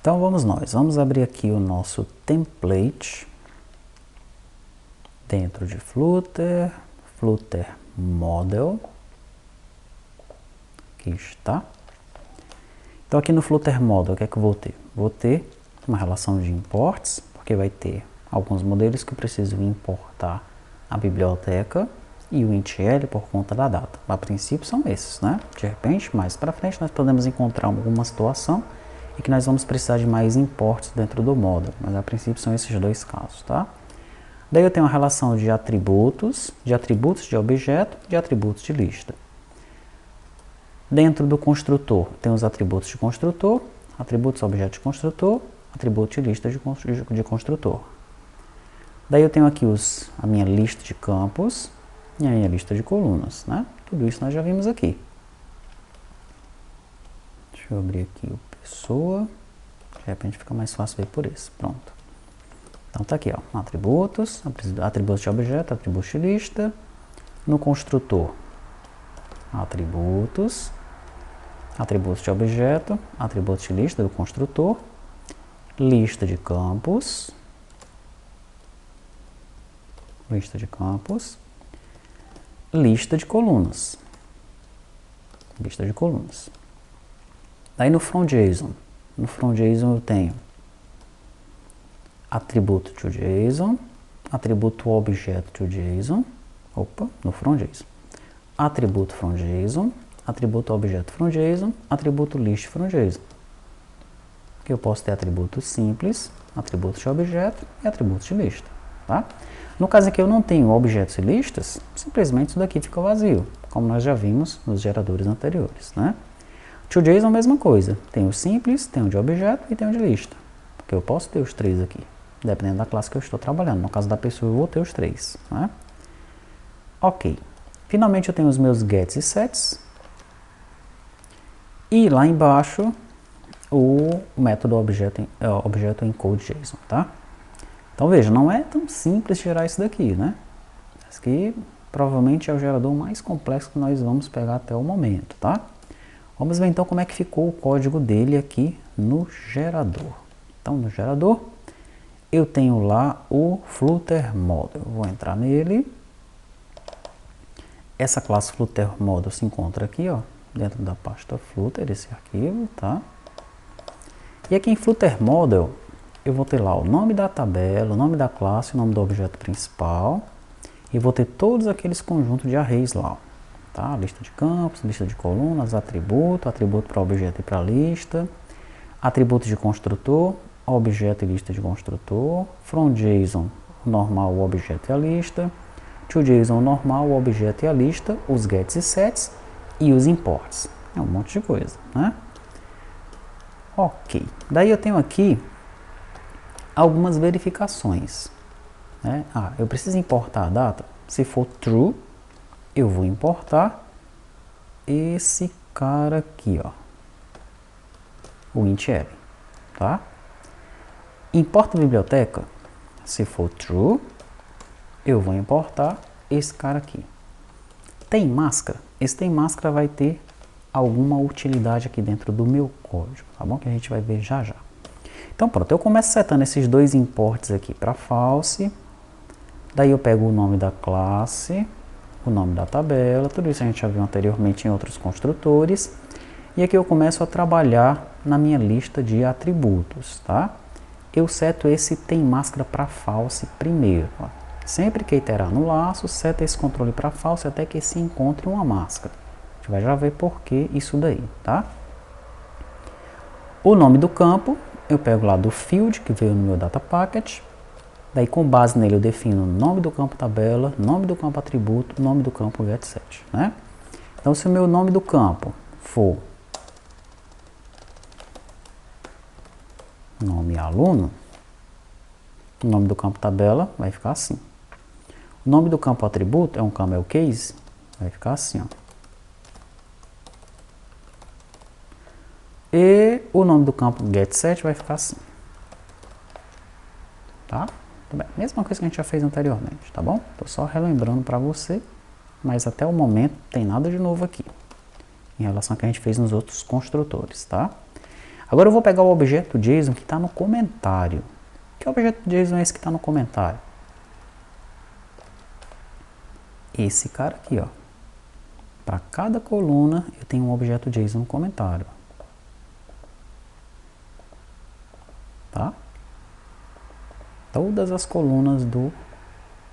Então vamos nós, vamos abrir aqui o nosso template dentro de Flutter, Flutter Model, aqui está. Então aqui no Flutter Model, o que é que eu vou ter? Vou ter uma relação de imports, porque vai ter alguns modelos que eu preciso importar a biblioteca e o int.l por conta da data. A princípio são esses, né? De repente, mais para frente, nós podemos encontrar alguma situação e que nós vamos precisar de mais imports dentro do módulo, mas a princípio são esses dois casos, tá? Daí eu tenho uma relação de atributos de objeto, de atributos de lista. Dentro do construtor, tem os atributos de construtor, atributos objeto de construtor, atributo de lista de construtor. Daí eu tenho aqui a minha lista de campos e a minha lista de colunas, né? Tudo isso nós já vimos aqui. Deixa eu abrir aqui o pessoa, de repente fica mais fácil ver por esse, pronto. Então tá aqui, ó, atributos de objeto, atributos de lista, no construtor, atributos de objeto, atributos de lista do construtor, lista de campos, lista de colunas, Daí no fromJSON, eu tenho atributo to JSON, atributo objeto to JSON, no fromJSON, atributo from JSON, atributo objeto from JSON, atributo list from JSON. Que eu posso ter atributos simples, atributos de objeto e atributos de lista, tá? No caso aqui eu não tenho objetos e listas, simplesmente isso daqui fica vazio, como nós já vimos nos geradores anteriores, né? ToJSON a mesma coisa, tem o simples, tem o de objeto e tem o de lista, porque eu posso ter os três aqui, dependendo da classe que eu estou trabalhando. No caso da pessoa eu vou ter os três, né? Ok, finalmente eu tenho os meus gets e sets, e lá embaixo o método objeto encode.json, tá? Então veja, não é tão simples gerar isso daqui, né? Esse aqui provavelmente é o gerador mais complexo que nós vamos pegar até o momento, tá? Vamos ver então como é que ficou o código dele aqui no gerador. Então no gerador eu tenho lá o Flutter Model, eu vou entrar nele. Essa classe Flutter Model se encontra aqui, ó, dentro da pasta Flutter, esse arquivo, tá? E aqui em Flutter Model, eu vou ter lá o nome da tabela, o nome da classe, o nome do objeto principal, e vou ter todos aqueles conjuntos de arrays lá, tá? Lista de campos, lista de colunas, atributo para objeto e para lista, atributos de construtor, objeto e lista de construtor, from JSON, o normal, o objeto e a lista, to JSON, o normal, o objeto e a lista, os gets e sets e os imports. É um monte de coisa, né? Ok, daí eu tenho aqui algumas verificações, né? Eu preciso importar a data. Se for true, eu vou importar esse cara aqui, ó, o int.l, tá? Importa a biblioteca. Se for true, eu vou importar esse cara aqui. Tem máscara? Esse tem máscara vai ter alguma utilidade aqui dentro do meu código, tá bom? Que a gente vai ver já já. Então pronto, eu começo setando esses dois imports aqui para false, daí eu pego o nome da classe, o nome da tabela, tudo isso a gente já viu anteriormente em outros construtores, e aqui eu começo a trabalhar na minha lista de atributos, tá? Eu seto esse tem máscara para false primeiro, ó. Sempre que iterar no laço, seta esse controle para false até que se encontre uma máscara. A gente vai já ver por que isso daí, tá? O nome do campo, eu pego lá do field, que veio no meu data packet, daí com base nele eu defino o nome do campo tabela, nome do campo atributo, nome do campo getSet, né? Então se o meu nome do campo for nome aluno, o nome do campo tabela vai ficar assim. O nome do campo atributo é um camel case, vai ficar assim, ó. E o nome do campo getSet vai ficar assim. Tá? Bem, mesma coisa que a gente já fez anteriormente, tá bom? Tô só relembrando para você, mas até o momento não tem nada de novo aqui, em relação ao que a gente fez nos outros construtores, tá? Agora eu vou pegar o objeto JSON que está no comentário. Que objeto JSON é esse que está no comentário? Esse cara aqui, ó. Para cada coluna eu tenho um objeto JSON no comentário. Tá? Todas as colunas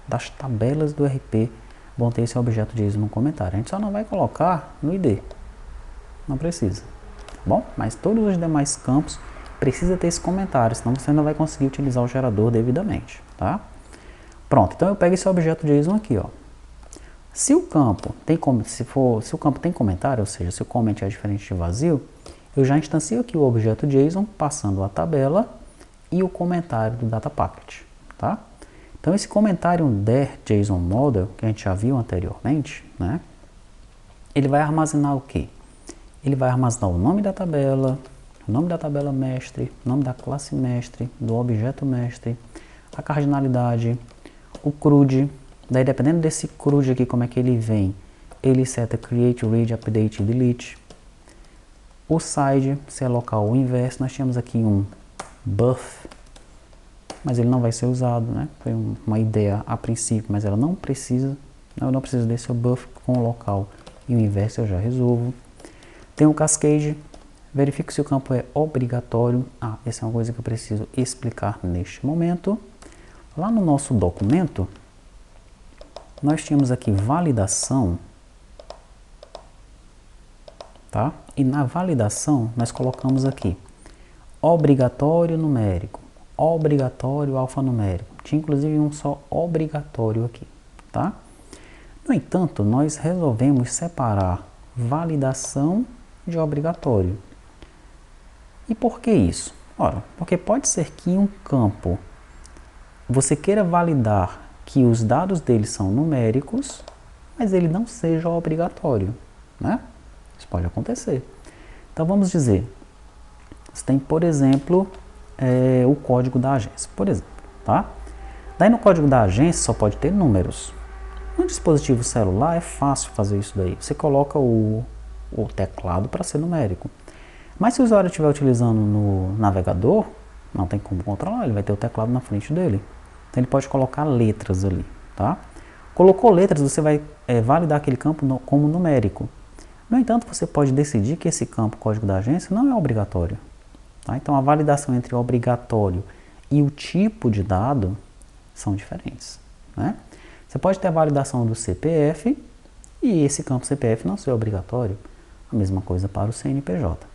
das tabelas do RP vão ter esse objeto JSON no comentário. A gente só não vai colocar no ID. Não precisa. Tá bom? Mas todos os demais campos precisa ter esse comentário, senão você não vai conseguir utilizar o gerador devidamente. Tá? Pronto, então eu pego esse objeto JSON aqui, ó. Se o campo tem comentário, ou seja, se o comment é diferente de vazio, eu já instancio aqui o objeto JSON passando a tabela e o comentário do data packet, tá? Então esse comentário JSON model que a gente já viu anteriormente, né? Ele vai armazenar o quê? Ele vai armazenar o nome da tabela mestre, o nome da classe mestre, do objeto mestre, a cardinalidade, o CRUD. Daí, dependendo desse CRUD aqui, como é que ele vem, ele seta create, read, update e delete. O side, se é local ou inverso, nós tínhamos aqui um buff, mas ele não vai ser usado, né? Foi uma ideia a princípio, mas ela não precisa. Eu não preciso desse buff com o local e o inverso eu já resolvo. Tem o cascade, verifique se o campo é obrigatório. Essa é uma coisa que eu preciso explicar neste momento. Lá no nosso documento, nós tínhamos aqui validação, tá? E na validação nós colocamos aqui obrigatório numérico, obrigatório alfanumérico. Tinha inclusive um só obrigatório aqui, tá? No entanto, nós resolvemos separar validação de obrigatório. E por que isso? Ora, porque pode ser que em um campo você queira validar que os dados dele são numéricos, mas ele não seja obrigatório, né? Isso pode acontecer. Então vamos dizer, você tem, por exemplo, o código da agência, por exemplo, tá? Daí no código da agência só pode ter números. No dispositivo celular é fácil fazer isso daí. Você coloca o teclado para ser numérico. Mas se o usuário estiver utilizando no navegador, não tem como controlar, ele vai ter o teclado na frente dele. Então ele pode colocar letras ali, tá? Colocou letras, você vai validar aquele campo como numérico. No entanto, você pode decidir que esse campo código da agência não é obrigatório. Tá? Então a validação entre obrigatório e o tipo de dado são diferentes, né? Você pode ter a validação do CPF e esse campo CPF não ser obrigatório. A mesma coisa para o CNPJ.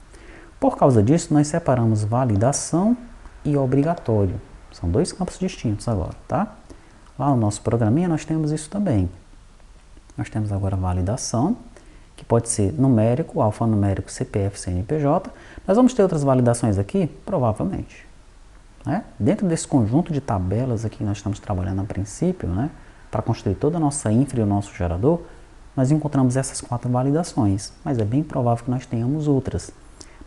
Por causa disso, nós separamos validação e obrigatório. São dois campos distintos agora, tá? Lá no nosso programinha nós temos isso também. Nós temos agora validação, que pode ser numérico, alfanumérico, CPF, CNPJ. Nós vamos ter outras validações aqui? Provavelmente. Né? Dentro desse conjunto de tabelas aqui que nós estamos trabalhando a princípio, né, para construir toda a nossa infra e o nosso gerador, nós encontramos essas 4 validações, mas é bem provável que nós tenhamos outras.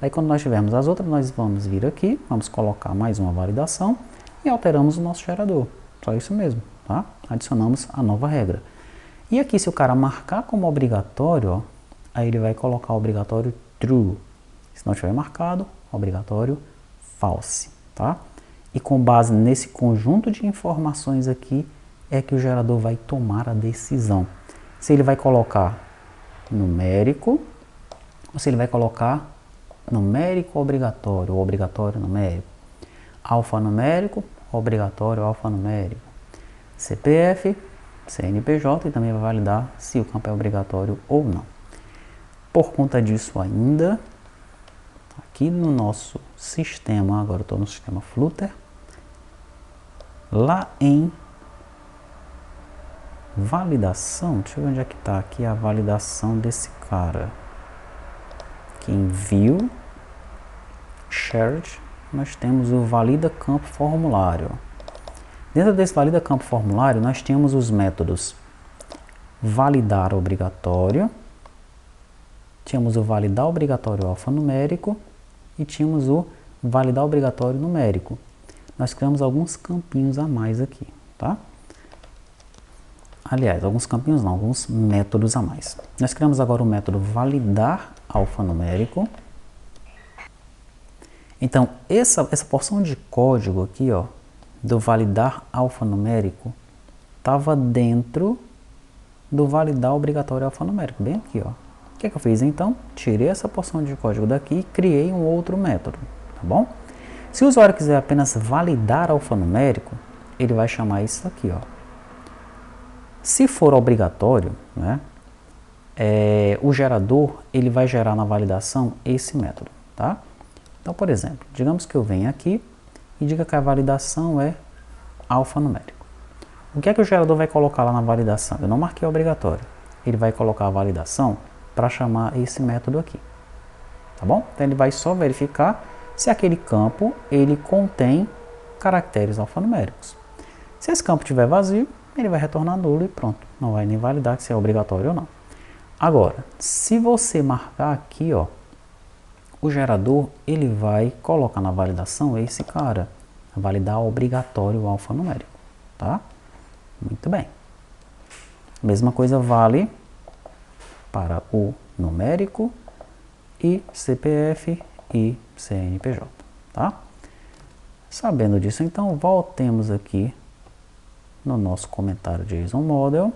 Aí quando nós tivermos as outras, nós vamos vir aqui, vamos colocar mais uma validação e alteramos o nosso gerador. Só isso mesmo, tá? Adicionamos a nova regra. E aqui, se o cara marcar como obrigatório, ó, aí ele vai colocar obrigatório true. Se não tiver marcado, obrigatório false, tá? E com base nesse conjunto de informações aqui, é que o gerador vai tomar a decisão. Se ele vai colocar numérico, ou se ele vai colocar numérico obrigatório, ou obrigatório numérico. Alfanumérico, obrigatório alfanumérico. CPF, CNPJ e também vai validar se o campo é obrigatório ou não. Por conta disso ainda, aqui no nosso sistema, agora eu estou no sistema Flutter, lá em validação, deixa eu ver onde é que está aqui a validação desse cara. Aqui em View, Shared, nós temos o valida campo formulário. Dentro desse valida campo formulário, nós temos os métodos validar obrigatório, tínhamos o validar obrigatório alfanumérico e tínhamos o validar obrigatório numérico. Nós criamos alguns campinhos a mais aqui, tá? Aliás, alguns campinhos não, alguns métodos a mais. Nós criamos agora o método validar alfanumérico Então, essa porção de código aqui, ó, do validar alfanumérico, estava dentro do validar obrigatório alfanumérico, bem aqui, ó. O que é que eu fiz então? Tirei essa porção de código daqui e criei um outro método, tá bom? Se o usuário quiser apenas validar alfanumérico, ele vai chamar isso aqui, ó. Se for obrigatório, né, o gerador ele vai gerar na validação esse método, tá? Então, por exemplo, digamos que eu venha aqui e diga que a validação é alfanumérico. O que é que o gerador vai colocar lá na validação? Eu não marquei obrigatório. Ele vai colocar a validação para chamar esse método aqui, tá bom? Então ele vai só verificar se aquele campo ele contém caracteres alfanuméricos. Se esse campo estiver vazio, ele vai retornar nulo e pronto. Não vai nem validar se é obrigatório ou não. Agora, se você marcar aqui, ó, o gerador ele vai colocar na validação esse cara, validar obrigatório alfanumérico, tá? Muito bem. Mesma coisa vale para o numérico e CPF e CNPJ, tá? Sabendo disso, então, voltemos aqui no nosso comentário JSON Model.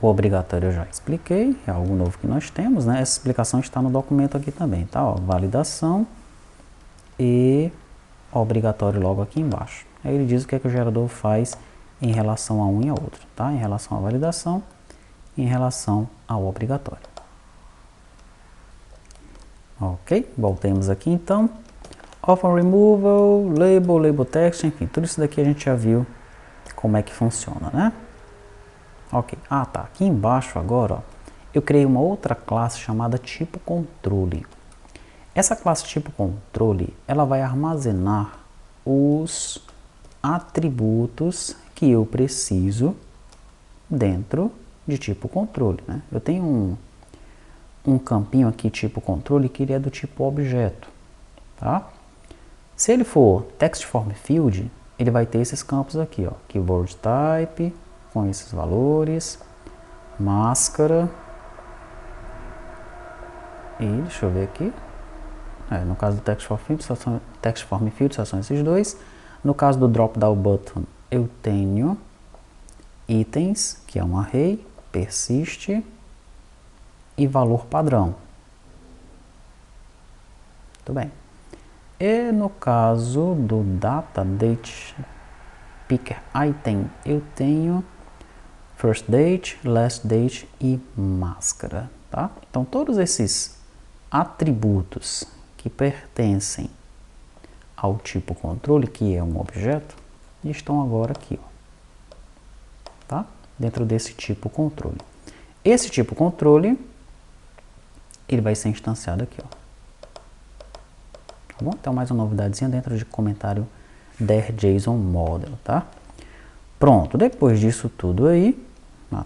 O obrigatório eu já expliquei, é algo novo que nós temos, né? Essa explicação está no documento aqui também, tá? Ó, validação e obrigatório logo aqui embaixo. Aí ele diz o que é que o gerador faz em relação a um e a outro, tá? Em relação à validação e em relação ao obrigatório. Ok, voltemos aqui então. Often removal, label text, enfim, tudo isso daqui a gente já viu como é que funciona, né? Ok, tá, aqui embaixo agora, ó, eu criei uma outra classe chamada tipo controle. Essa classe tipo controle, ela vai armazenar os atributos que eu preciso dentro de tipo controle, né? Eu tenho um campinho aqui tipo controle que ele é do tipo objeto, tá? Se ele for text form field, ele vai ter esses campos aqui, ó, keyboard type com esses valores, máscara e deixa eu ver aqui. No caso do text form field só são esses dois. No caso do drop down button, eu tenho itens, que é um array, persiste e valor padrão. Muito bem. E no caso do data date picker item, eu tenho first date, last date e máscara, tá? Então todos esses atributos que pertencem ao tipo controle, que é um objeto, estão agora aqui, ó, tá? Dentro desse tipo controle. Esse tipo controle, ele vai ser instanciado aqui, ó. Tá bom? Então mais uma novidadezinha dentro de comentário der JSON Model, tá? Pronto, depois disso tudo aí,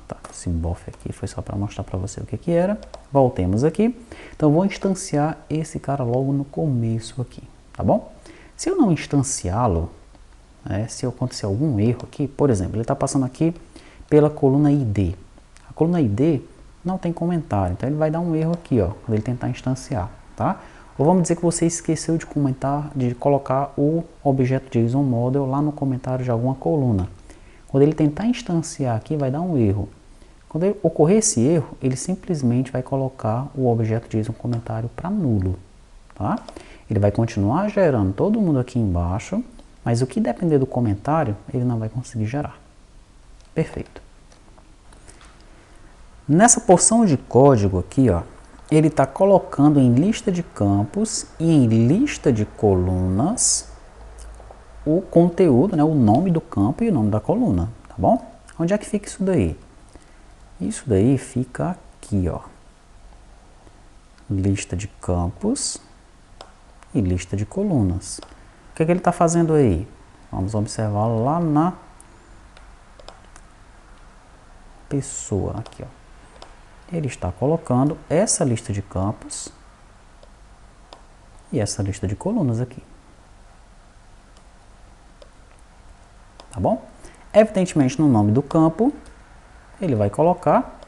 tá, esse bof aqui foi só para mostrar para você o que que era. Voltemos aqui. Então, eu vou instanciar esse cara logo no começo aqui, tá bom? Se eu não instanciá-lo, se acontecer algum erro aqui, por exemplo, ele está passando aqui pela coluna ID. A coluna ID não tem comentário, então ele vai dar um erro aqui, ó, quando ele tentar instanciar, tá? Ou vamos dizer que você esqueceu de comentar, de colocar o objeto JSON Model lá no comentário de alguma coluna. Quando ele tentar instanciar aqui, vai dar um erro. Quando ocorrer esse erro, ele simplesmente vai colocar o objeto JSON comentário para nulo, tá? Ele vai continuar gerando todo mundo aqui embaixo, mas o que depender do comentário, ele não vai conseguir gerar. Perfeito. Nessa porção de código aqui, ó, ele está colocando em lista de campos e em lista de colunas o conteúdo, né, o nome do campo e o nome da coluna, tá bom? Onde é que fica isso daí? Isso daí fica aqui, ó. Lista de campos e lista de colunas. O que é que ele está fazendo aí? Vamos observar lá na pessoa, aqui, ó. Ele está colocando essa lista de campos e essa lista de colunas aqui. Tá bom? Evidentemente, no nome do campo, ele vai colocar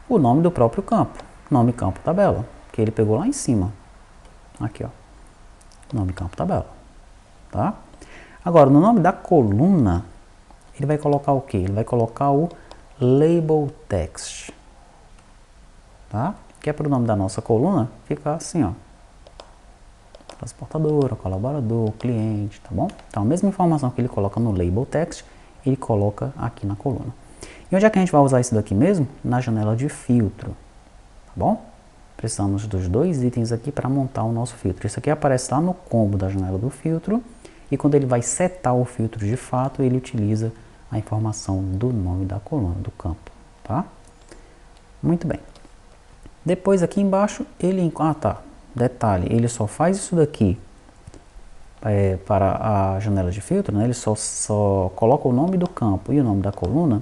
o nome do próprio campo. Nome campo tabela, que ele pegou lá em cima. Aqui, ó. Nome campo tabela. Tá? Agora, no nome da coluna, ele vai colocar o quê? Ele vai colocar o label text. Tá? Que é para o nome da nossa coluna ficar assim, ó. Transportadora, colaborador, cliente, tá bom? Então, a mesma informação que ele coloca no label text, ele coloca aqui na coluna. E onde é que a gente vai usar isso daqui mesmo? Na janela de filtro, tá bom? Precisamos dos dois itens aqui para montar o nosso filtro. Isso aqui aparece lá no combo da janela do filtro, e quando ele vai setar o filtro de fato, ele utiliza a informação do nome da coluna, do campo, tá? Muito bem. Depois aqui embaixo, ele... Ah, tá. Detalhe, ele só faz isso daqui para a janela de filtro, né? Ele só coloca o nome do campo e o nome da coluna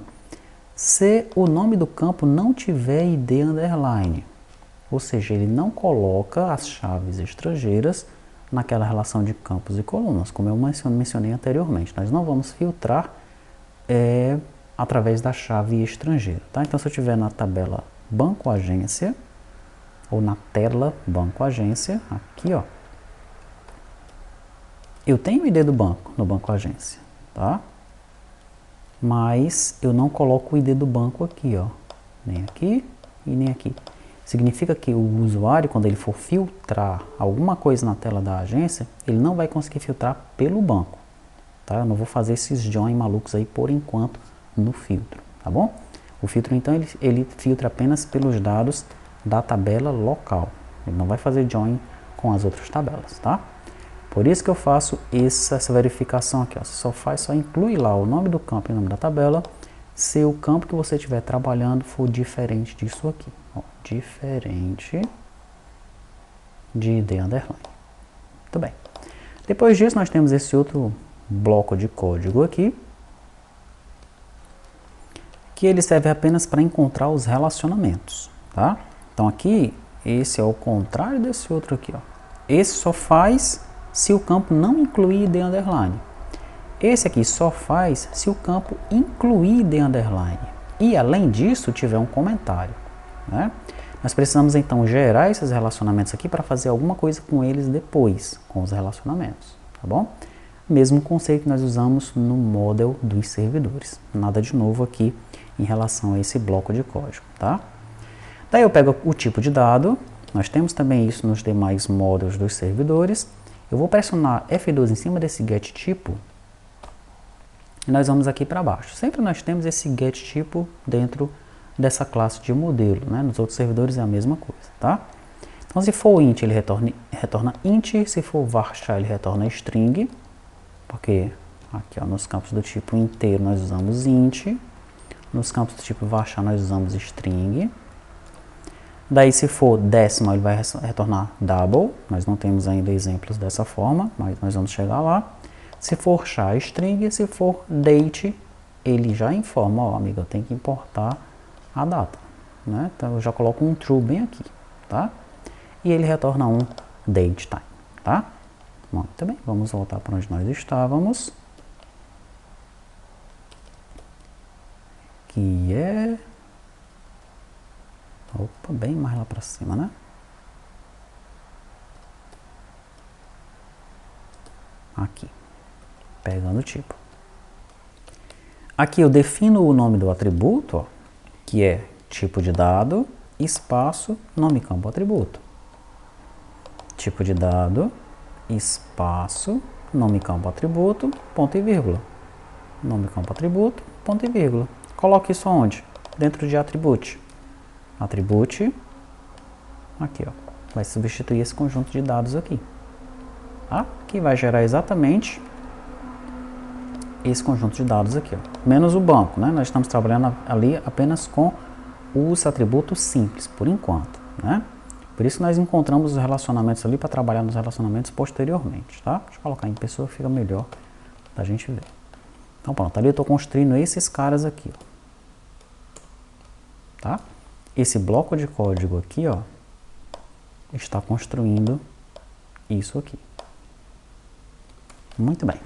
se o nome do campo não tiver ID underline. Ou seja, ele não coloca as chaves estrangeiras naquela relação de campos e colunas, como eu mencionei anteriormente. Nós não vamos filtrar através da chave estrangeira. Tá? Então, se eu estiver na tabela Banco Agência, ou na tela Banco Agência, aqui, ó, eu tenho o ID do banco no Banco Agência, tá? Mas eu não coloco o ID do banco aqui, ó, nem aqui e nem aqui. Significa que o usuário, quando ele for filtrar alguma coisa na tela da agência, ele não vai conseguir filtrar pelo banco, tá? Eu não vou fazer esses join malucos aí por enquanto no filtro, tá bom? O filtro, então, ele filtra apenas pelos dados da tabela local. Ele não vai fazer join com as outras tabelas, tá? Por isso que eu faço essa verificação aqui, ó. Você só inclui lá o nome do campo e o nome da tabela se o campo que você estiver trabalhando for diferente disso aqui, ó, diferente de ID underline. Muito bem. Depois disso, nós temos esse outro bloco de código aqui, que ele serve apenas para encontrar os relacionamentos, tá? Então aqui, esse é o contrário desse outro aqui, ó. Esse só faz se o campo não incluir ID underline. Esse aqui só faz se o campo incluir ID underline. E além disso, tiver um comentário, né? Nós precisamos então gerar esses relacionamentos aqui para fazer alguma coisa com eles depois, com os relacionamentos, tá bom? Mesmo conceito que nós usamos no model dos servidores. Nada de novo aqui em relação a esse bloco de código, tá? Daí eu pego o tipo de dado, nós temos também isso nos demais models dos servidores. Eu vou pressionar F12 em cima desse getTypo e nós vamos aqui para baixo. Sempre nós temos esse getTypo dentro dessa classe de modelo, né? Nos outros servidores é a mesma coisa, tá? Então, se for int, ele retorna int, se for varchar, ele retorna string, porque aqui, ó, nos campos do tipo inteiro nós usamos int, nos campos do tipo varchar nós usamos string. Daí, se for décima, ele vai retornar double. Nós não temos ainda exemplos dessa forma, mas nós vamos chegar lá. Se for char, string. Se for date, ele já informa, ó, amigo, eu tenho que importar a data, né? Então, eu já coloco um true bem aqui, tá? E ele retorna um date time, tá? Muito bem, vamos voltar para onde nós estávamos. Que é... Opa, bem mais lá para cima, né? Aqui, pegando o tipo. Aqui eu defino o nome do atributo, ó, que é tipo de dado, espaço, nome campo atributo. Tipo de dado, espaço, nome campo atributo, ponto e vírgula. Nome campo atributo, ponto e vírgula. Coloque isso onde? Dentro de attribute. Attribute, aqui, ó, vai substituir esse conjunto de dados aqui, tá? Que vai gerar exatamente esse conjunto de dados aqui, ó, menos o banco, né? Nós estamos trabalhando ali apenas com os atributos simples, por enquanto, né? Por isso nós encontramos os relacionamentos ali para trabalhar nos relacionamentos posteriormente, tá? Deixa eu colocar em pessoa, fica melhor da gente ver. Então pronto, ali eu estou construindo esses caras aqui, ó, tá? Esse bloco de código aqui, ó, está construindo isso aqui. Muito bem.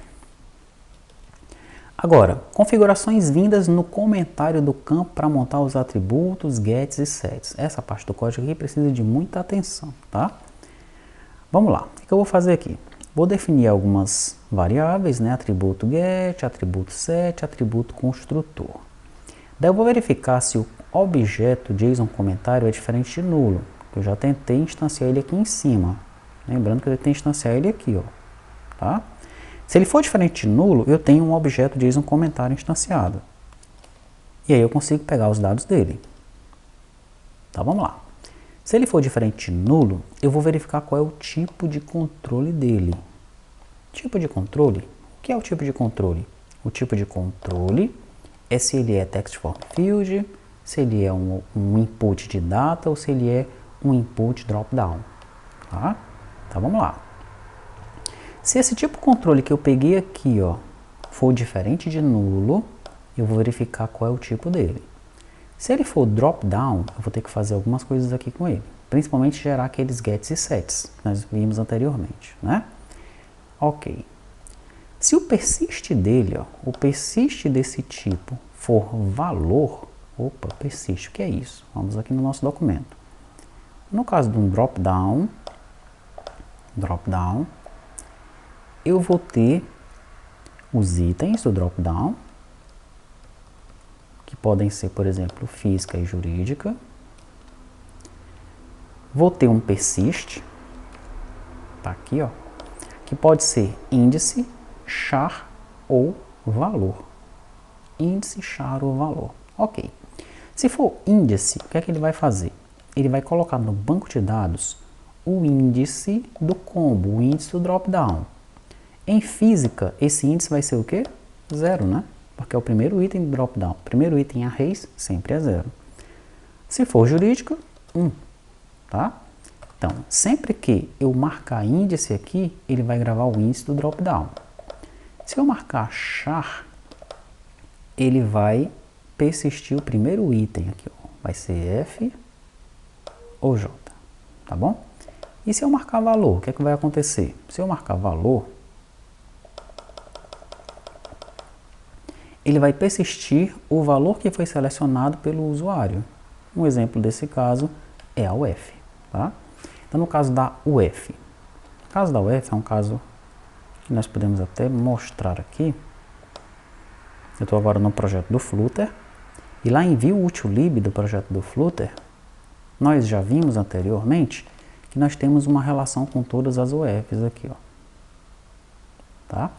Agora, configurações vindas no comentário do campo para montar os atributos, gets e sets. Essa parte do código aqui precisa de muita atenção, tá? Vamos lá, o que eu vou fazer aqui? Vou definir algumas variáveis, né? Atributo get, atributo set, atributo construtor. Daí eu vou verificar se o objeto JSON comentário é diferente de nulo. Eu já tentei instanciar ele aqui em cima. Lembrando que eu tenho que instanciar ele aqui, ó. Tá? Se ele for diferente de nulo, eu tenho um objeto JSON comentário instanciado. E aí eu consigo pegar os dados dele. Tá, vamos lá. Se ele for diferente de nulo, eu vou verificar qual é o tipo de controle dele. Tipo de controle? O que é o tipo de controle? O tipo de controle é se ele é text form field, se ele é um input de data ou se ele é um input drop-down. Tá? Então vamos lá. Se esse tipo de controle que eu peguei aqui, ó, for diferente de nulo, eu vou verificar qual é o tipo dele. Se ele for drop-down, eu vou ter que fazer algumas coisas aqui com ele. Principalmente gerar aqueles gets e sets que nós vimos anteriormente, né? Ok. Se o persist dele, ó, o persist desse tipo for valor, opa, persist, o que é isso? Vamos aqui no nosso documento. No caso de um drop-down, eu vou ter os itens do drop-down, que podem ser, por exemplo, física e jurídica. Vou ter um persist, tá aqui, ó, que pode ser índice, char ou valor. Índice, char ou valor. Ok. Se for índice, o que é que ele vai fazer? Ele vai colocar no banco de dados o índice do combo, o índice do drop-down. Em física, esse índice vai ser o quê? 0, né? Porque é o primeiro item do drop-down. O primeiro item em arrays sempre é 0. Se for jurídica, 1. Tá? Então, sempre que eu marcar índice aqui, ele vai gravar o índice do drop-down. Se eu marcar char, ele vai persistir o primeiro item aqui, ó. Vai ser F ou J, tá bom? E se eu marcar valor, o que é que vai acontecer? Se eu marcar valor, ele vai persistir o valor que foi selecionado pelo usuário. Um exemplo desse caso é a UF, tá? Então, no caso da UF, o caso da UF é um caso que nós podemos até mostrar aqui. Eu estou agora no projeto do Flutter, e lá em view util-lib do projeto do Flutter, nós já vimos anteriormente que nós temos uma relação com todas as UFs aqui, ó. Tá?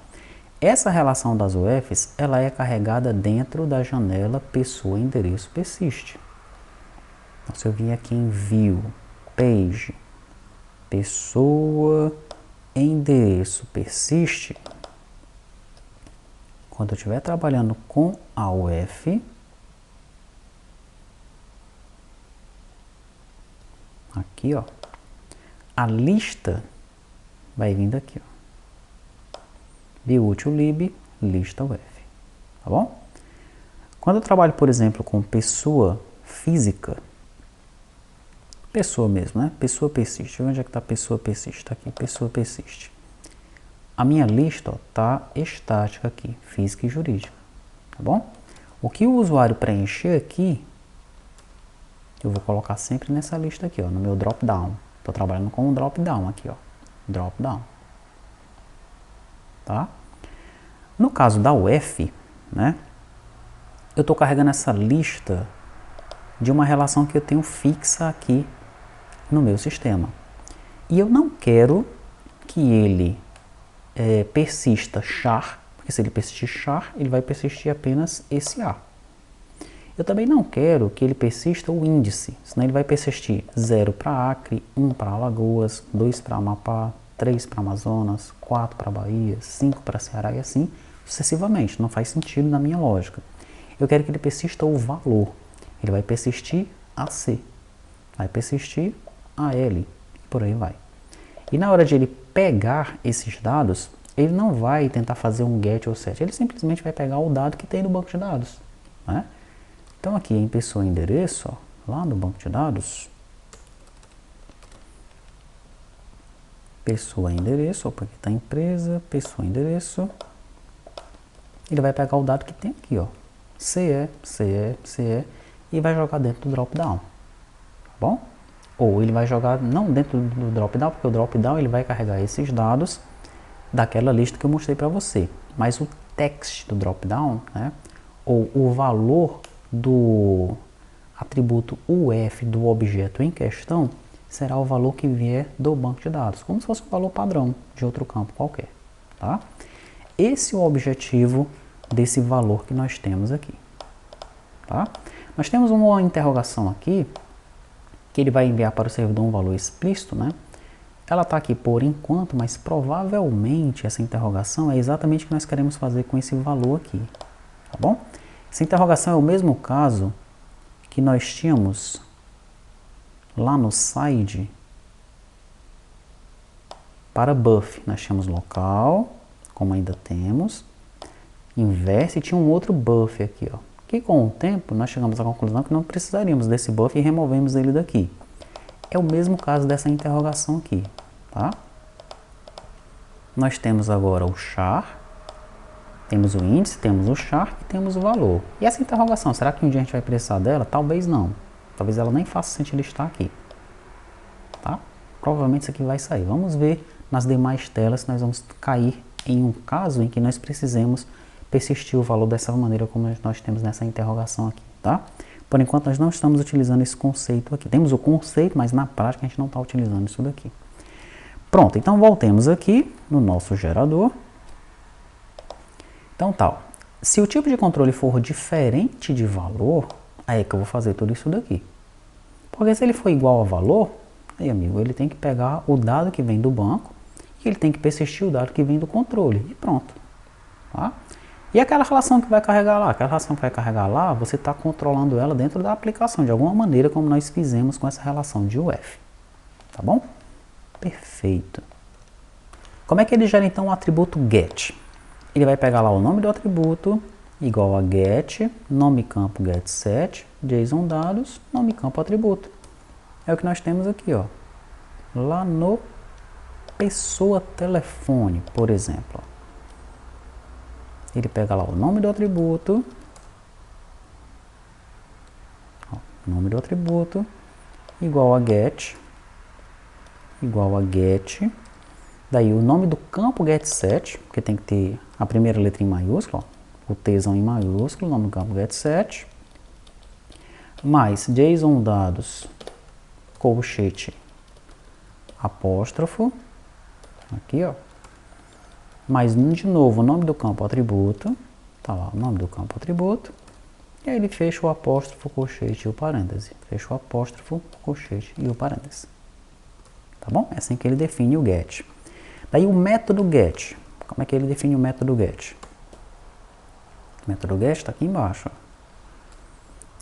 Essa relação das UFs, ela é carregada dentro da janela pessoa endereço persist. Então, se eu vim aqui em view, page, pessoa endereço persist, quando eu estiver trabalhando com a UF, aqui, ó, a lista vai vindo aqui, ó. View util-lib, lista UF, tá bom? Quando eu trabalho, por exemplo, com pessoa física, pessoa mesmo, né? Pessoa persiste. Onde é que está pessoa persiste? Está aqui, pessoa persiste. A minha lista está estática aqui, física e jurídica, tá bom? O que o usuário preencher aqui, eu vou colocar sempre nessa lista aqui, ó, no meu drop-down. Estou trabalhando com um drop-down aqui, ó, drop-down. Tá? No caso da UF, né, eu estou carregando essa lista de uma relação que eu tenho fixa aqui no meu sistema. E eu não quero que ele persista char, porque se ele persistir char, ele vai persistir apenas esse A. Eu também não quero que ele persista o índice, senão ele vai persistir 0 para Acre, 1 para Alagoas, 2 para Amapá, 3 para Amazonas, 4 para Bahia, 5 para Ceará e assim sucessivamente. Não faz sentido na minha lógica. Eu quero que ele persista o valor. Ele vai persistir AC, vai persistir AL e por aí vai. E na hora de ele pegar esses dados, ele não vai tentar fazer um get ou set. Ele simplesmente vai pegar o dado que tem no banco de dados, né? Então aqui em pessoa endereço, ó, lá no banco de dados, pessoa endereço, opa, aqui está empresa, pessoa endereço, ele vai pegar o dado que tem aqui, ó, CE, CE, CE, e vai jogar dentro do drop-down, tá bom? Ou ele vai jogar não dentro do drop-down, porque o drop-down ele vai carregar esses dados daquela lista que eu mostrei para você. Mas o text do drop-down, né, ou o valor do atributo UF do objeto em questão, será o valor que vier do banco de dados, como se fosse um valor padrão de outro campo qualquer. Tá? Esse é o objetivo desse valor que nós temos aqui. Tá? Nós temos uma interrogação aqui, que ele vai enviar para o servidor um valor explícito, né? Ela está aqui por enquanto, mas provavelmente essa interrogação é exatamente o que nós queremos fazer com esse valor aqui, tá bom? Essa interrogação é o mesmo caso que nós tínhamos lá no side para buff. Nós tínhamos local, como ainda temos, inverse, e tinha um outro buff aqui, ó. Que com o tempo nós chegamos à conclusão que não precisaríamos desse buff e removemos ele daqui. É o mesmo caso dessa interrogação aqui, tá? Nós temos agora o char, temos o índice, temos o char e temos o valor. E essa interrogação, será que um dia a gente vai precisar dela? Talvez não. Talvez ela nem faça sentido estar aqui, tá? Provavelmente isso aqui vai sair. Vamos ver nas demais telas se nós vamos cair em um caso em que nós precisemos persistir o valor dessa maneira como nós temos nessa interrogação aqui, tá? Por enquanto nós não estamos utilizando esse conceito aqui. Temos o conceito, mas na prática a gente não está utilizando isso daqui. Pronto, então voltemos aqui no nosso gerador. Então tal, se o tipo de controle for diferente de valor, aí é que eu vou fazer tudo isso daqui. Porque se ele for igual a valor, aí amigo, ele tem que pegar o dado que vem do banco e ele tem que persistir o dado que vem do controle. E pronto, tá? E aquela relação que vai carregar lá? Aquela relação que vai carregar lá, você está controlando ela dentro da aplicação, de alguma maneira, como nós fizemos com essa relação de UF. Tá bom? Perfeito. Como é que ele gera, então, o atributo get? Ele vai pegar lá o nome do atributo, igual a get, nome campo getSet, JSON dados, nome campo atributo. É o que nós temos aqui, ó. Lá no pessoa telefone, por exemplo. Ele pega lá o nome do atributo, ó, nome do atributo, igual a get, daí o nome do campo getSet, porque tem que ter a primeira letra em maiúsculo, ó, o Tzão em maiúsculo, o nome do campo getSet, mais JSON dados, colchete, apóstrofo, aqui ó, mais de novo o nome do campo atributo, tá lá o nome do campo atributo, e aí ele fecha o apóstrofo, colchete e o parêntese, fecha o apóstrofo, colchete e o parêntese, tá bom? É assim que ele define o get. Daí o método get, como é que ele define o método get? O método get está aqui embaixo, ó.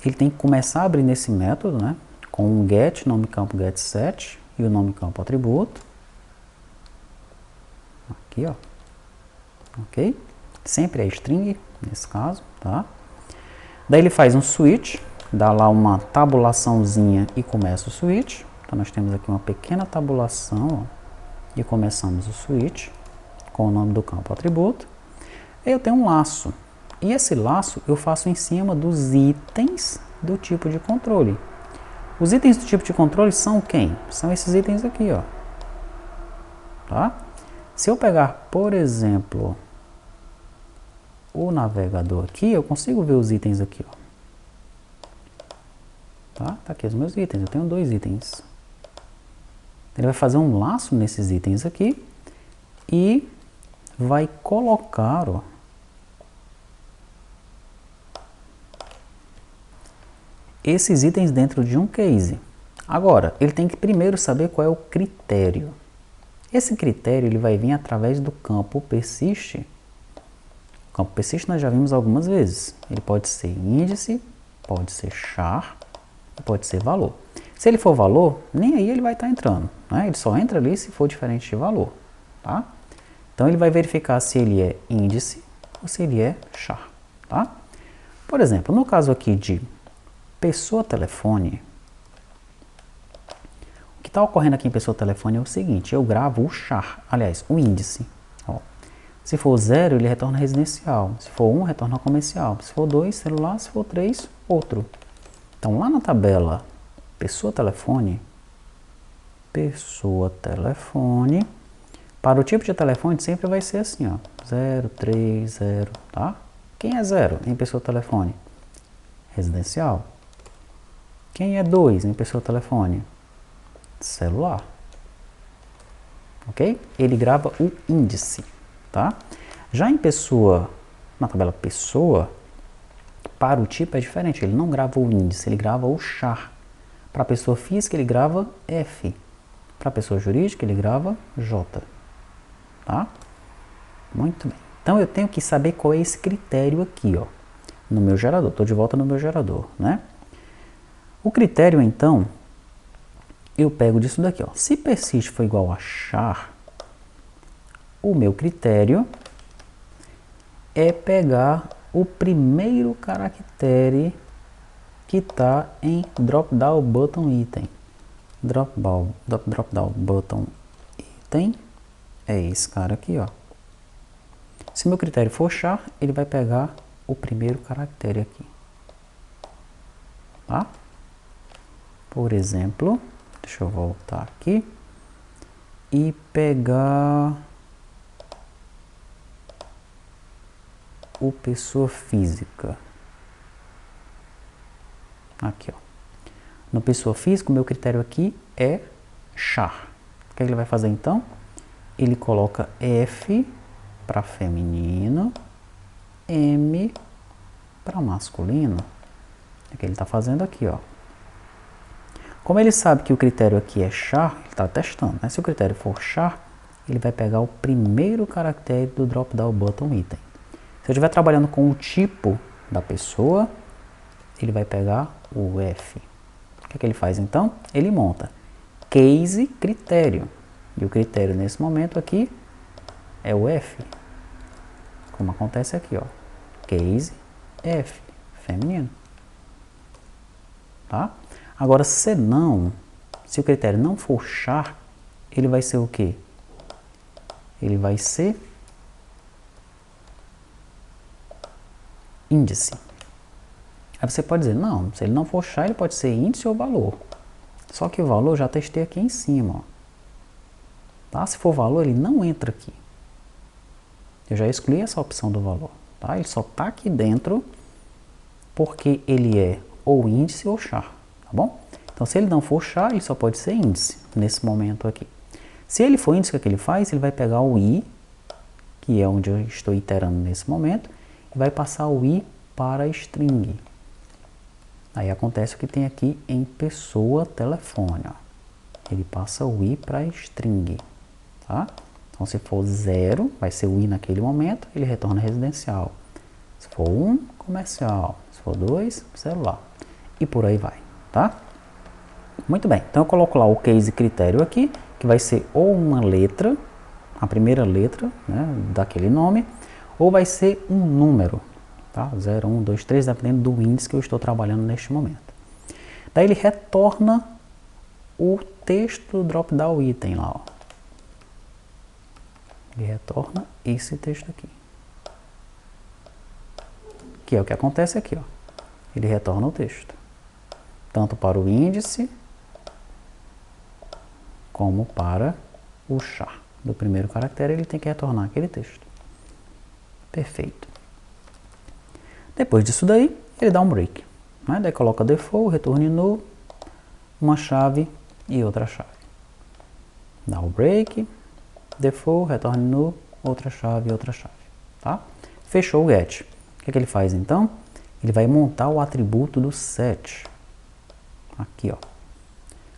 Ele tem que começar a abrir nesse método, né, com um get, nome campo getSet e o nome campo atributo, aqui ó, ok? Sempre é string, nesse caso, tá? Daí ele faz um switch, dá lá uma tabulaçãozinha e começa o switch. Então nós temos aqui uma pequena tabulação, ó, e começamos o switch com o nome do campo atributo. Aí eu tenho um laço, e esse laço eu faço em cima dos itens do tipo de controle. Os itens do tipo de controle são quem? São esses itens aqui, ó. Tá? Se eu pegar, por exemplo, o navegador aqui, eu consigo ver os itens aqui, ó. Tá? Tá aqui os meus itens, eu tenho 2 itens. Ele vai fazer um laço nesses itens aqui e vai colocar, ó, esses itens dentro de um case. Agora, ele tem que primeiro saber qual é o critério. Esse critério ele vai vir através do campo persist. O campo persist nós já vimos algumas vezes. Ele pode ser índice, pode ser char, pode ser valor. Se ele for valor, nem aí ele vai estar entrando, né? Ele só entra ali se for diferente de valor, tá? Então ele vai verificar se ele é índice ou se ele é char, tá? Por exemplo, no caso aqui de pessoa telefone, o que está ocorrendo aqui em pessoa telefone é o seguinte: eu gravo o char, aliás, o índice. Ó. Se for 0, ele retorna residencial. Se for 1, retorna comercial. Se for 2, celular. Se for 3, outro. Então, lá na tabela pessoa telefone, pessoa telefone. Para o tipo de telefone sempre vai ser assim, ó, 030, tá? Quem é 0 em pessoa telefone? Residencial. Quem é 2 em pessoa telefone? Celular. Ok? Ele grava o índice, tá? Já em pessoa, na tabela pessoa, para o tipo é diferente, ele não grava o índice, ele grava o char. Para a pessoa física ele grava F. Para a pessoa jurídica ele grava J. Tá? Muito bem. Então eu tenho que saber qual é esse critério aqui, ó, no meu gerador. Estou de volta no meu gerador, né? O critério, então, eu pego disso daqui, ó. Se persist for igual a char, o meu critério é pegar o primeiro caractere que está em drop-down button item. Drop-down button item é esse cara aqui, ó. Se meu critério for char, ele vai pegar o primeiro caractere aqui. Tá? Por exemplo, deixa eu voltar aqui e pegar o pessoa física. Aqui, ó. No pessoa física, o meu critério aqui é char. O que ele vai fazer então? Ele coloca F para feminino, M para masculino. É o que ele está fazendo aqui, ó. Como ele sabe que o critério aqui é char, ele está testando, né? Se o critério for char, ele vai pegar o primeiro caractere do drop-down button item. Se eu estiver trabalhando com o tipo da pessoa, ele vai pegar o F. O que é que ele faz então? Ele monta case critério. E o critério nesse momento aqui é o F. Como acontece aqui, ó. Case F, feminino. Tá? Agora, se o critério não for char, ele vai ser o quê? Ele vai ser índice. Aí você pode dizer, não, se ele não for char, ele pode ser índice ou valor. Só que o valor eu já testei aqui em cima, ó. Tá? Se for valor, ele não entra aqui. Eu já excluí essa opção do valor. Tá? Ele só está aqui dentro porque ele é ou índice ou char. Tá bom? Então, se ele não for char, ele só pode ser índice nesse momento aqui. Se ele for índice, o que ele faz? Ele vai pegar o i, que é onde eu estou iterando nesse momento, e vai passar o i para string. Aí acontece o que tem aqui em pessoa telefone. Ó. Ele passa o i para string. Tá? Então, se for 0, vai ser o i naquele momento, ele retorna residencial. Se for 1, comercial. Se for 2, celular. E por aí vai. Tá? Muito bem. Então, eu coloco lá o case critério aqui, que vai ser ou uma letra, a primeira letra, né, daquele nome, ou vai ser um número. Tá? 0, 1, 2, 3, dependendo do índice que eu estou trabalhando neste momento. Daí ele retorna o texto do drop-down item lá. Ó. Ele retorna esse texto aqui. Que é o que acontece aqui. Ó. Ele retorna o texto. Tanto para o índice, como para o char. Do primeiro caractere, ele tem que retornar aquele texto. Perfeito. Depois disso daí, ele dá um break. Né? Daí coloca default, return null, uma chave e outra chave. Dá o break, default, return null, outra chave e outra chave. Tá? Fechou o get. O que é que ele faz então? Ele vai montar o atributo do set. Aqui, ó.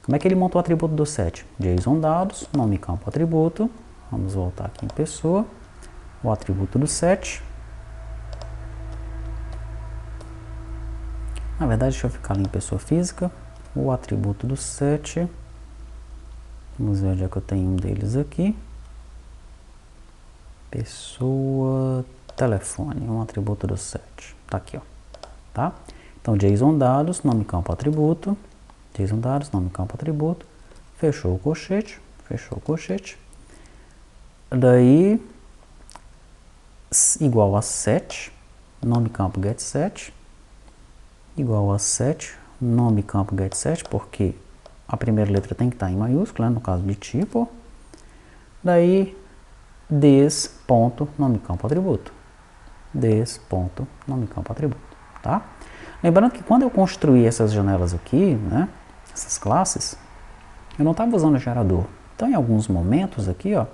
Como é que ele montou o atributo do set? JSON dados, nome campo atributo. Vamos voltar aqui em pessoa. O atributo do set. Na verdade, deixa eu ficar ali em pessoa física. O atributo do set. Vamos ver onde é que eu tenho um deles aqui. Pessoa telefone, um atributo do set. Tá aqui, ó. Tá? Então, JSON dados, nome campo atributo. JSON dados, nome campo atributo. Fechou o colchete. Fechou o colchete. Daí, igual a set, nome campo getSet. Igual a set, nome campo getSet, porque a primeira letra tem que estar em maiúscula, né, no caso de tipo. Daí, this ponto nome campo atributo. This ponto nome campo atributo, tá? Lembrando que quando eu construí essas janelas aqui, né, essas classes, eu não estava usando o gerador. Então, em alguns momentos aqui, ó,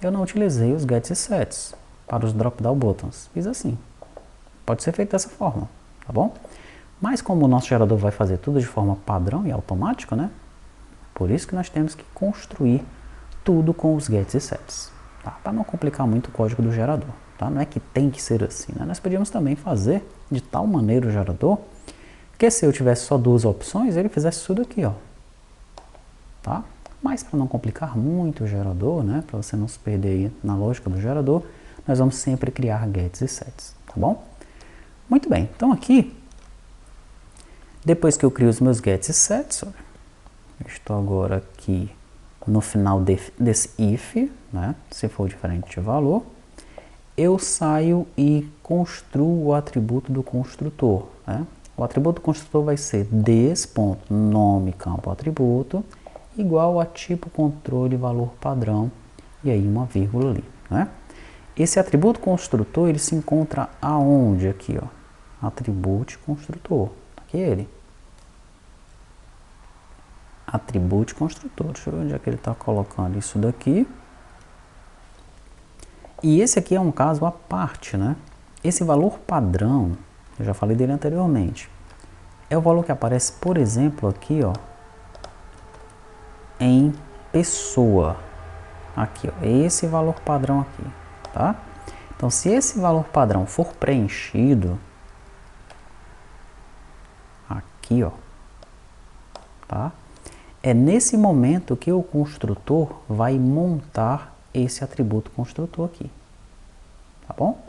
eu não utilizei os gets e sets para os drop-down buttons. Fiz assim. Pode ser feito dessa forma, tá bom? Mas como o nosso gerador vai fazer tudo de forma padrão e automática, né? Por isso que nós temos que construir tudo com os gets e sets, tá? Para não complicar muito o código do gerador, tá? Não é que tem que ser assim, né? Nós podíamos também fazer de tal maneira o gerador que se eu tivesse só duas opções, ele fizesse tudo aqui, ó, tá? Mas para não complicar muito o gerador, né? Para você não se perder aí na lógica do gerador, nós vamos sempre criar gets e sets, tá bom? Muito bem, então aqui, depois que eu crio os meus gets e sets, olha, eu estou agora aqui no final desse if, né, se for diferente de valor, eu saio e construo o atributo do construtor, né? O atributo do construtor vai ser this.nome campo atributo igual a tipo controle valor padrão e aí uma vírgula ali, né? Esse atributo construtor, ele se encontra aonde aqui, ó? Atribute construtor, aqui ele. Atribute construtor, deixa eu ver onde é que ele está colocando isso daqui. E esse aqui é um caso à parte, né? Esse valor padrão, eu já falei dele anteriormente, é o valor que aparece, por exemplo, aqui, ó, em pessoa. Aqui, ó, esse valor padrão aqui, tá? Então, se esse valor padrão for preenchido, aqui, ó, tá? É nesse momento que o construtor vai montar esse atributo construtor aqui, tá bom?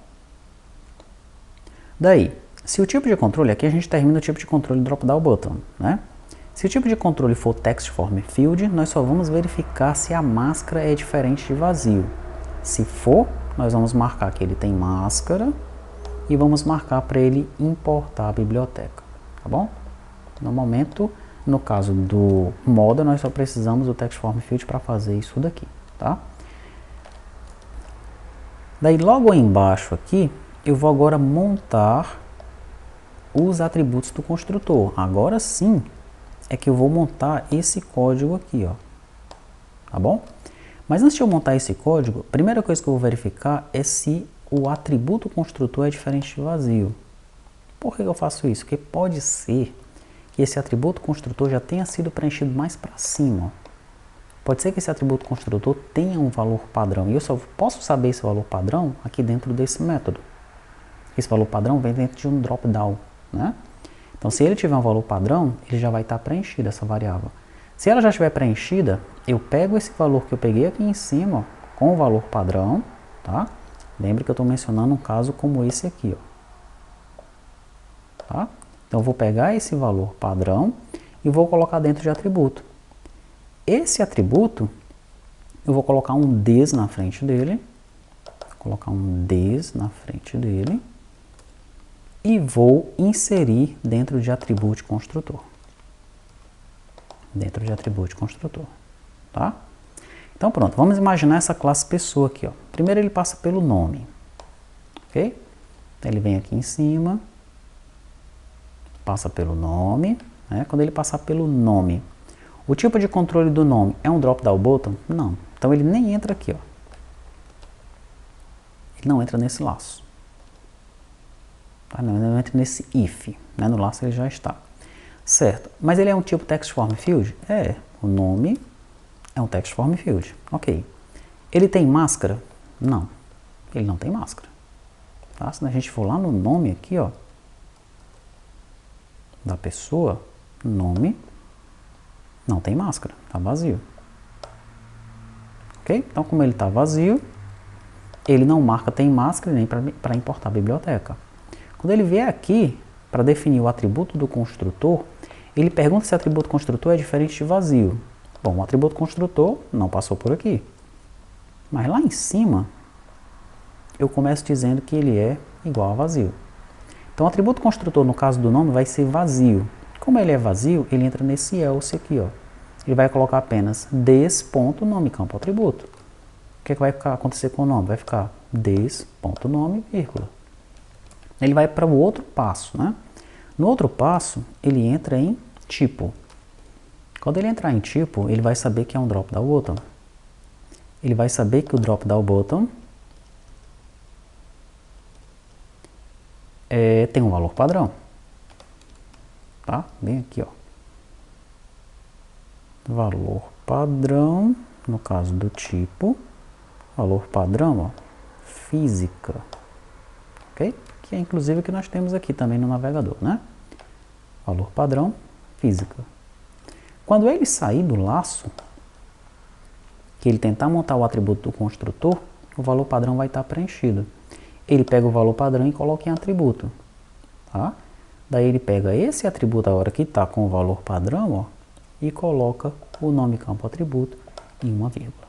Daí, se o tipo de controle, aqui a gente termina o tipo de controle drop-down button, né? Se o tipo de controle for text form field, nós só vamos verificar se a máscara é diferente de vazio. Se for, nós vamos marcar que ele tem máscara e vamos marcar para ele importar a biblioteca, tá bom? No momento, no caso do moda, nós só precisamos do text form field para fazer isso daqui, tá? Daí logo aí embaixo aqui, eu vou agora montar os atributos do construtor. Agora sim é que eu vou montar esse código aqui, ó, tá bom? Mas antes de eu montar esse código, a primeira coisa que eu vou verificar é se o atributo construtor é diferente de vazio. Por que eu faço isso? Porque pode ser que esse atributo construtor já tenha sido preenchido mais para cima. Pode ser que esse atributo construtor tenha um valor padrão, e eu só posso saber esse valor padrão aqui dentro desse método. Esse valor padrão vem dentro de um drop-down, né? Então, se ele tiver um valor padrão, ele já vai estar preenchido, essa variável. Se ela já estiver preenchida, eu pego esse valor que eu peguei aqui em cima, ó, com o valor padrão, tá? Lembre que eu estou mencionando um caso como esse aqui, ó. Tá? Então, eu vou pegar esse valor padrão e vou colocar dentro de atributo. Esse atributo, eu vou colocar um this na frente dele, e vou inserir dentro de atributo construtor. Tá? Então pronto, vamos imaginar essa classe pessoa aqui, ó. Primeiro ele passa pelo nome, ok? Então, ele vem aqui em cima, passa pelo nome, né? Quando ele passar pelo nome, o tipo de controle do nome é um drop-down button? Não. Então ele nem entra aqui, ó. Ele não entra nesse laço. Tá? Não entra nesse if, né? No laço ele já está. Certo. Mas ele é um tipo text form field? É. O nome é um text form field. Ok. Ele tem máscara? Não. Ele não tem máscara. Tá? Se a gente for lá no nome aqui, ó, da pessoa, nome, não tem máscara, está vazio. Ok? Então, como ele está vazio, ele não marca tem máscara nem para importar a biblioteca. Quando ele vier aqui para definir o atributo do construtor, ele pergunta se o atributo construtor é diferente de vazio. Bom, o atributo construtor não passou por aqui. Mas lá em cima, eu começo dizendo que ele é igual a vazio. Então, o atributo construtor, no caso do nome, vai ser vazio. Como ele é vazio, ele entra nesse else aqui, ó. ele vai colocar apenas des.nome campo atributo. O que vai acontecer com o nome? Vai ficar des.nome, vírgula. Ele vai para o outro passo, né? No outro passo, ele entra em tipo. Quando ele entrar em tipo, ele vai saber que é um drop-down button. Ele vai saber que o drop-down button tem um valor padrão. Tá? Bem aqui, ó. Valor padrão, no caso do tipo, valor padrão, ó, física. Ok? Que é inclusive o que nós temos aqui também no navegador, né? Valor padrão, física. Quando ele sair do laço, que ele tentar montar o atributo do construtor, o valor padrão vai estar preenchido. Ele pega o valor padrão e coloca em atributo. Tá? Daí ele pega esse atributo agora que está com o valor padrão, ó, e coloca o nome campo atributo em uma vírgula.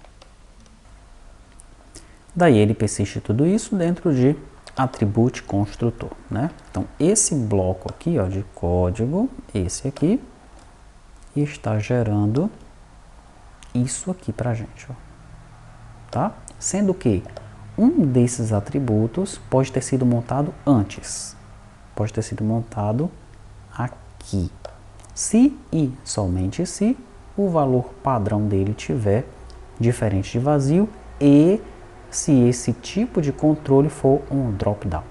Daí ele persiste tudo isso dentro de atribute construtor, né? Então esse bloco aqui, ó, de código, esse aqui, está gerando isso aqui pra gente, ó. Tá? Sendo que um desses atributos pode ter sido montado antes. Pode ter sido montado aqui. Se e somente se o valor padrão dele tiver diferente de vazio e se esse tipo de controle for um drop-down.